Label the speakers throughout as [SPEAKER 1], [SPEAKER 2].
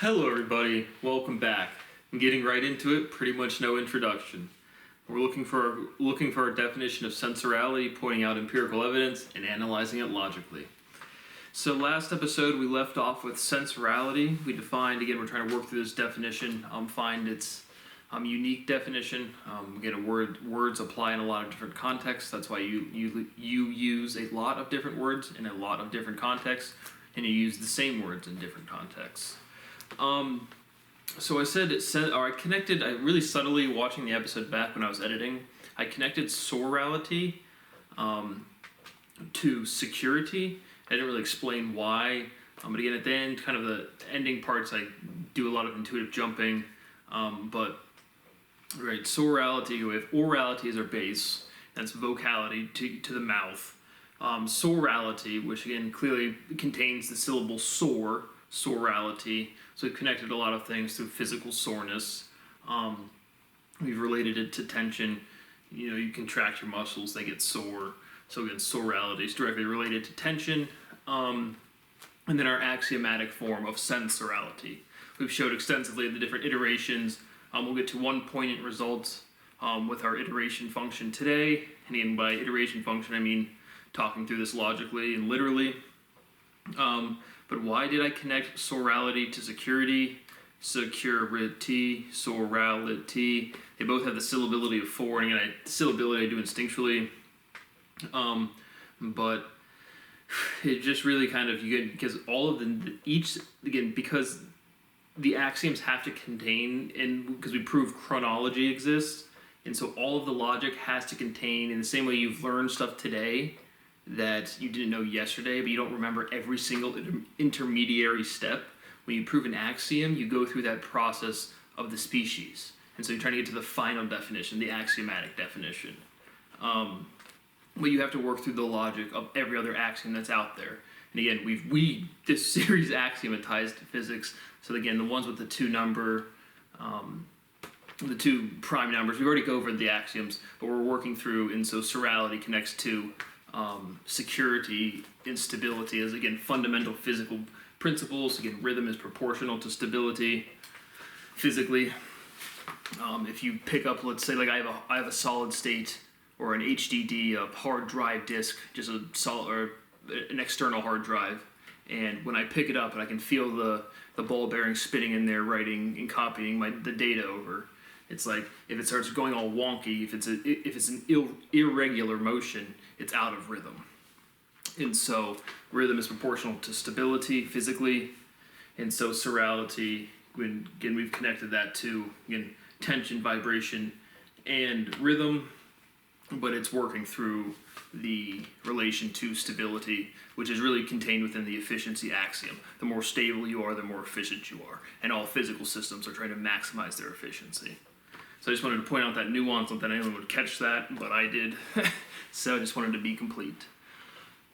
[SPEAKER 1] Hello everybody, welcome back. I'm getting right into it, pretty much no introduction. We're looking for our definition of sensorality, pointing out empirical evidence, and analyzing it logically. So last episode we left off with sensorality. We defined, again we're trying to work through this definition, find its unique definition. Again, words apply in a lot of different contexts, that's why you use a lot of different words in a lot of different contexts, and you use the same words in different contexts. So I connected, I really subtly, watching the episode back when I was editing, I connected sorality to security. I didn't really explain why, but again at the end, kind of the ending parts, I do a lot of intuitive jumping, but right, sorality, we have orality as our base, that's vocality to the mouth. Sorality, which again clearly contains the syllable sore, sorality. So we've connected a lot of things through physical soreness. We've related it to tension. You know, you contract your muscles, they get sore. So again, sorality is directly related to tension. And then our axiomatic form of sensorality. We've showed extensively the different iterations. We'll get to one poignant results with our iteration function today. And again, by iteration function, I mean talking through this logically and literally. But why did I connect sorality to security? Security, sorality. They both have the syllability of four, and again, the syllability I do instinctually. But it just really kind of, because all of because the axioms have to contain, and because we prove chronology exists, and so all of the logic has to contain, in the same way you've learned stuff today that you didn't know yesterday, but you don't remember every single intermediary step. When you prove an axiom, you go through that process of the species. And so you're trying to get to the final definition, the axiomatic definition. But you have to work through the logic of every other axiom that's out there. And again, this series axiomatized physics. So again, the ones with the two prime numbers, we've already covered the axioms, but we're working through, and so sorality connects to security, instability as, again, fundamental physical principles. Again, rhythm is proportional to stability physically. If you pick up, let's say, like I have a solid state or an HDD, a hard drive disk, just a solid or an external hard drive, and when I pick it up and I can feel the ball bearing spinning in there, writing and copying the data over. It's like if it starts going all wonky, if it's an irregular motion, it's out of rhythm. And so rhythm is proportional to stability physically, and so sorality, again we've connected that to, again, tension, vibration, and rhythm, but it's working through the relation to stability, which is really contained within the efficiency axiom. The more stable you are, the more efficient you are, and all physical systems are trying to maximize their efficiency. So I just wanted to point out that nuance, not that anyone would catch that, but I did. So I just wanted to be complete.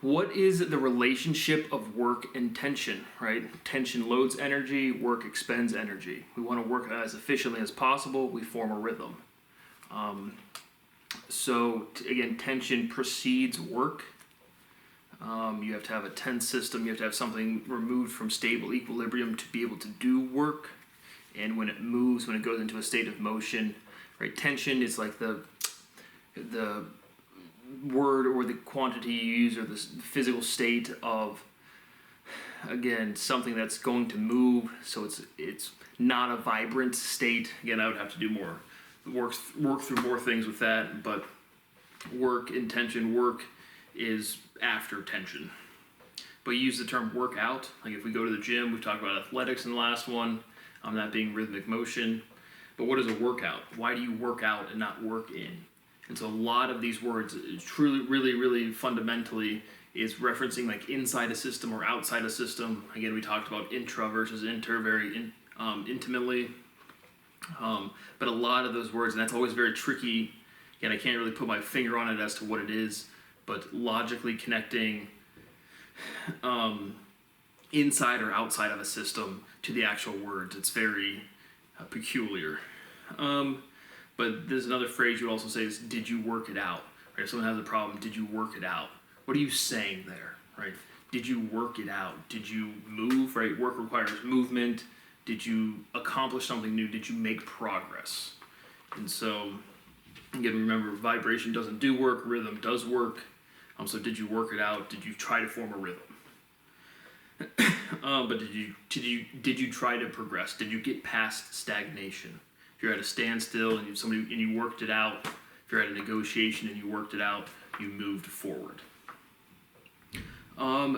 [SPEAKER 1] What is the relationship of work and tension, right? Tension loads energy, work expends energy. We want to work as efficiently as possible, we form a rhythm. So again, tension precedes work. You have to have a tense system, you have to have something removed from stable equilibrium to be able to do work. And when it moves, when it goes into a state of motion, right? Tension is like the word or the quantity you use or the physical state of, again, something that's going to move. So it's not a vibrant state. Again, I would have to do more work through more things with that. But work and tension, work is after tension. But you use the term workout. Like if we go to the gym, we've talked about athletics in the last one. That being rhythmic motion. But what is a workout? Why do you work out and not work in? And so a lot of these words, truly, really, really fundamentally, is referencing like inside a system or outside a system. Again, we talked about intra versus inter very intimately. But a lot of those words, and that's always very tricky. Again, I can't really put my finger on it as to what it is, but logically connecting inside or outside of a system to the actual words. It's very peculiar. But there's another phrase you would also say is, did you work it out? Right? If someone has a problem, did you work it out? What are you saying there? Right? Did you work it out? Did you move? Right? Work requires movement. Did you accomplish something new? Did you make progress? And so, again, remember, vibration doesn't do work, rhythm does work. So did you work it out? Did you try to form a rhythm? But did you try to progress? Did you get past stagnation? If you're at a standstill and you worked it out, if you're at a negotiation and you worked it out, you moved forward.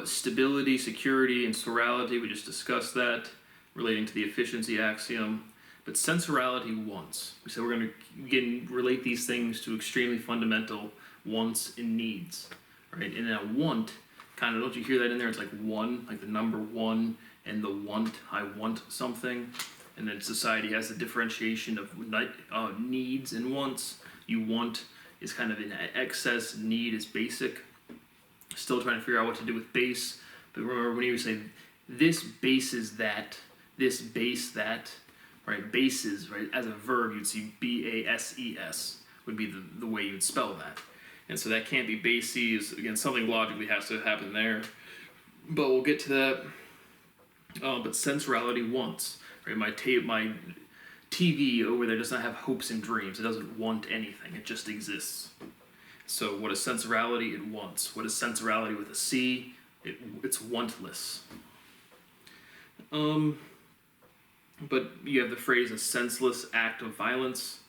[SPEAKER 1] Stability, security, and sorality, we just discussed that, relating to the efficiency axiom. But sensorality wants. We said we're going to again relate these things to extremely fundamental wants and needs, right? And a want, kind of, don't you hear that in there? It's like one, like the number one, and the want, I want something. And then society has the differentiation of needs and wants. You want is kind of in excess, need is basic. Still trying to figure out what to do with base. But remember when you say this bases that, this base that, right? Bases, right? As a verb, you'd see bases would be the way you'd spell that. And so that can't be bases. Again, something logically has to happen there. But we'll get to that. But sensorality wants, right? My TV over there does not have hopes and dreams. It doesn't want anything. It just exists. So what is sensorality? It wants. What is sensorality with a C? It's wantless. But you have the phrase a senseless act of violence.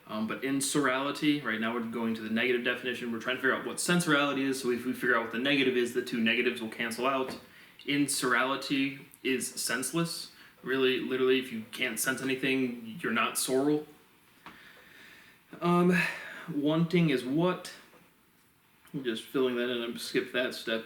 [SPEAKER 1] But insorality, right now we're going to the negative definition. We're trying to figure out what sensorality is. So if we figure out what the negative is, the two negatives will cancel out. Insorality is senseless. Really, literally, if you can't sense anything, you're not soral. Wanting is what? I'm just filling that in. I'm skip that step.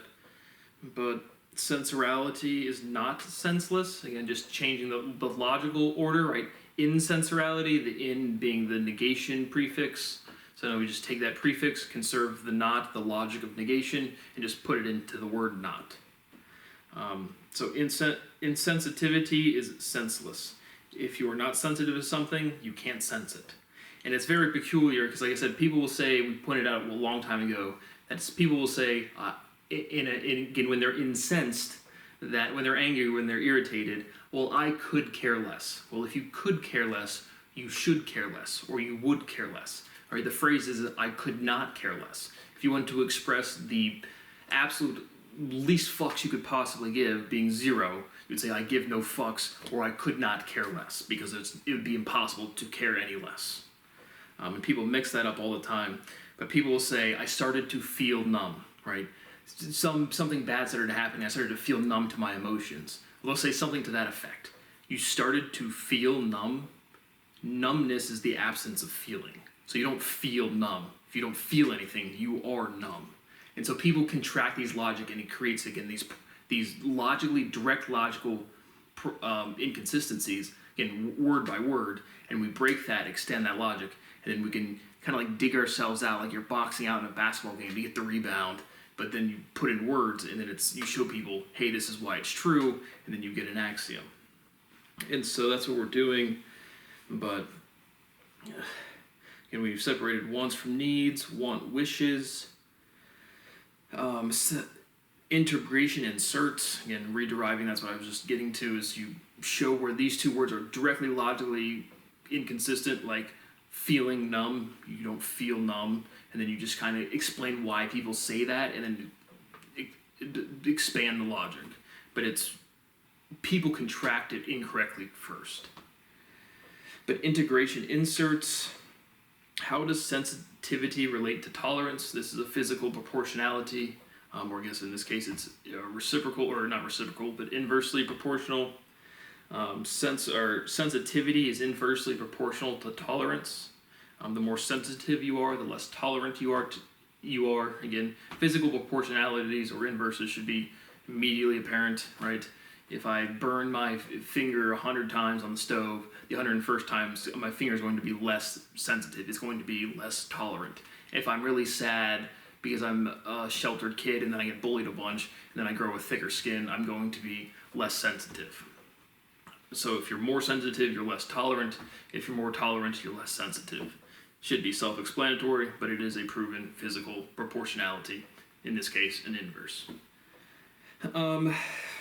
[SPEAKER 1] But sensorality is not senseless. Again, just changing the logical order, right? Insensorality, the in being the negation prefix. So now we just take that prefix, conserve the not, the logic of negation, and just put it into the word not. So insensitivity is senseless. If you are not sensitive to something, you can't sense it. And it's very peculiar because, like I said, people will say, we pointed out a long time ago, that people will say, again, when they're incensed, that when they're angry, when they're irritated, well, I could care less. Well, if you could care less, you should care less, or you would care less. All right, the phrase is, I could not care less. If you want to express the absolute least fucks you could possibly give, being zero, you'd say, I give no fucks, or I could not care less, because it would be impossible to care any less. And people mix that up all the time. But people will say, I started to feel numb, right? Something bad started happening. I started to feel numb to my emotions. They'll say something to that effect. You started to feel numb. Numbness is the absence of feeling. So you don't feel numb. If you don't feel anything, you are numb. And so people contract these logic, and it creates, again, these logically, direct logical inconsistencies, again, word by word, and we break that, extend that logic, and then we can kind of like dig ourselves out, like you're boxing out in a basketball game to get the rebound, but then you put in words, and then you show people, hey, this is why it's true, and then you get an axiom. And so that's what we're doing, but again, we've separated wants from needs, want wishes, integration inserts, again, rederiving, that's what I was just getting to, is you show where these two words are directly logically inconsistent, like feeling numb, you don't feel numb, and then you just kind of explain why people say that, and then expand the logic. But it's, people contract it incorrectly first. But integration inserts, how does sensitivity relate to tolerance? This is a physical proportionality, or I guess in this case it's reciprocal, or not reciprocal, but inversely proportional. Sensitivity is inversely proportional to tolerance. The more sensitive you are, the less tolerant you are. Again, physical proportionalities or inverses should be immediately apparent, right? If I burn my finger 100 times on the stove, the 101st time my finger is going to be less sensitive. It's going to be less tolerant. If I'm really sad because I'm a sheltered kid and then I get bullied a bunch and then I grow a thicker skin, I'm going to be less sensitive. So if you're more sensitive, you're less tolerant. If you're more tolerant, you're less sensitive. Should be self-explanatory, but it is a proven physical proportionality, in this case, an inverse.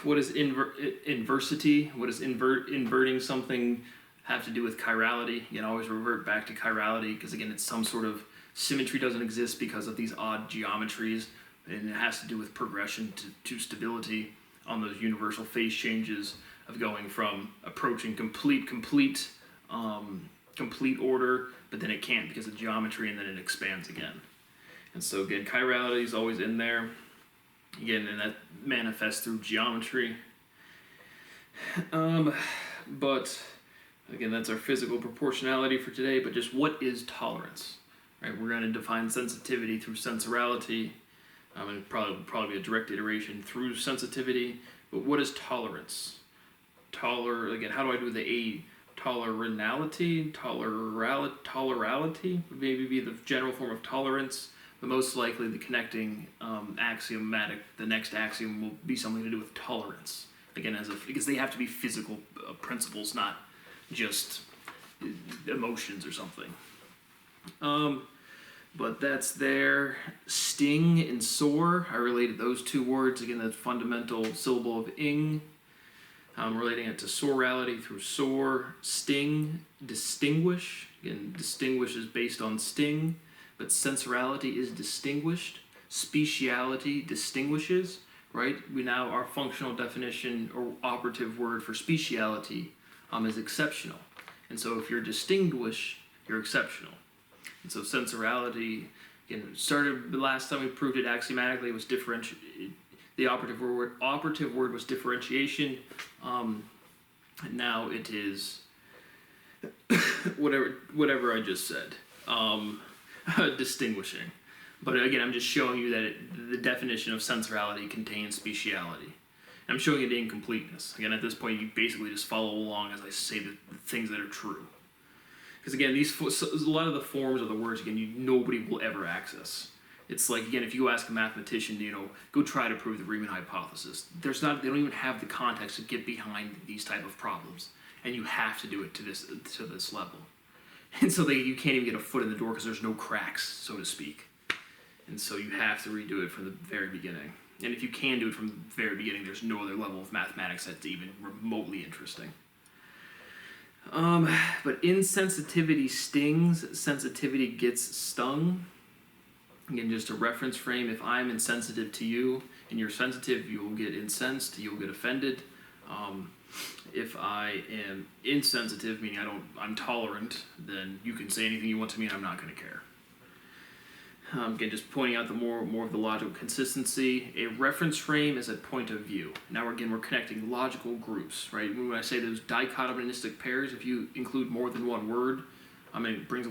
[SPEAKER 1] what is inversity? What does inverting something have to do with chirality? Again, always revert back to chirality because again, it's some sort of symmetry doesn't exist because of these odd geometries, and it has to do with progression to stability on those universal phase changes of going from approaching complete order, but then it can't because of geometry, and then it expands again. And so again, chirality is always in there. Again, and that manifests through geometry. But again, that's our physical proportionality for today. But just what is tolerance? Right, we're going to define sensitivity through sensorality, and probably a direct iteration through sensitivity. But what is tolerance? Again, how do I do the A? Tolerality would maybe be the general form of tolerance. But most likely the connecting axiomatic, the next axiom will be something to do with tolerance. Again, because they have to be physical principles, not just emotions or something. But that's there. Sting and soar, I related those two words. Again, that fundamental syllable of ing. I'm relating it to sorality through soar. Sting, distinguish. Again, distinguish is based on sting. But sensorality is distinguished. Speciality distinguishes, right? Our functional definition or operative word for speciality is exceptional. And so if you're distinguished, you're exceptional. And so sensorality, again, started the last time we proved it axiomatically, it was the operative word was differentiation. And now it is whatever I just said. Distinguishing. But again, I'm just showing you that the definition of sensorality contains speciality. I'm showing you the incompleteness. Again, at this point, you basically just follow along as I say the things that are true. Because again, a lot of the forms of the words, again, nobody will ever access. It's like, again, if you ask a mathematician, go try to prove the Riemann hypothesis. They don't even have the context to get behind these type of problems. And you have to do it to this level. And so you can't even get a foot in the door because there's no cracks, so to speak. And so you have to redo it from the very beginning. And if you can do it from the very beginning, there's no other level of mathematics that's even remotely interesting. But insensitivity stings, sensitivity gets stung. Again, just a reference frame. If I'm insensitive to you and you're sensitive, you will get incensed, you'll get offended. If I am insensitive, meaning I'm tolerant, then you can say anything you want to me and I'm not going to care. Again, just pointing out the more of the logical consistency. A reference frame is a point of view. Now we're connecting logical groups, right? When I say those dichotomistic pairs, if you include more than one word, it brings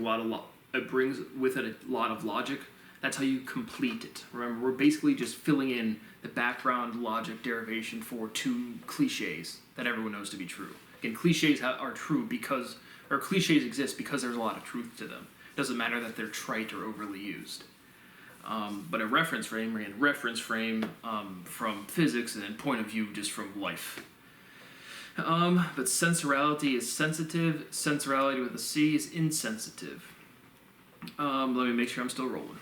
[SPEAKER 1] with it a lot of logic. That's how you complete it. Remember, we're basically just filling in the background logic derivation for two cliches that everyone knows to be true. Again, cliches are true cliches exist because there's a lot of truth to them. It doesn't matter that they're trite or overly used. But a reference frame, from physics and then point of view just from life. But sensorality is sensitive. Sensorality with a C is insensitive. Let me make sure I'm still rolling.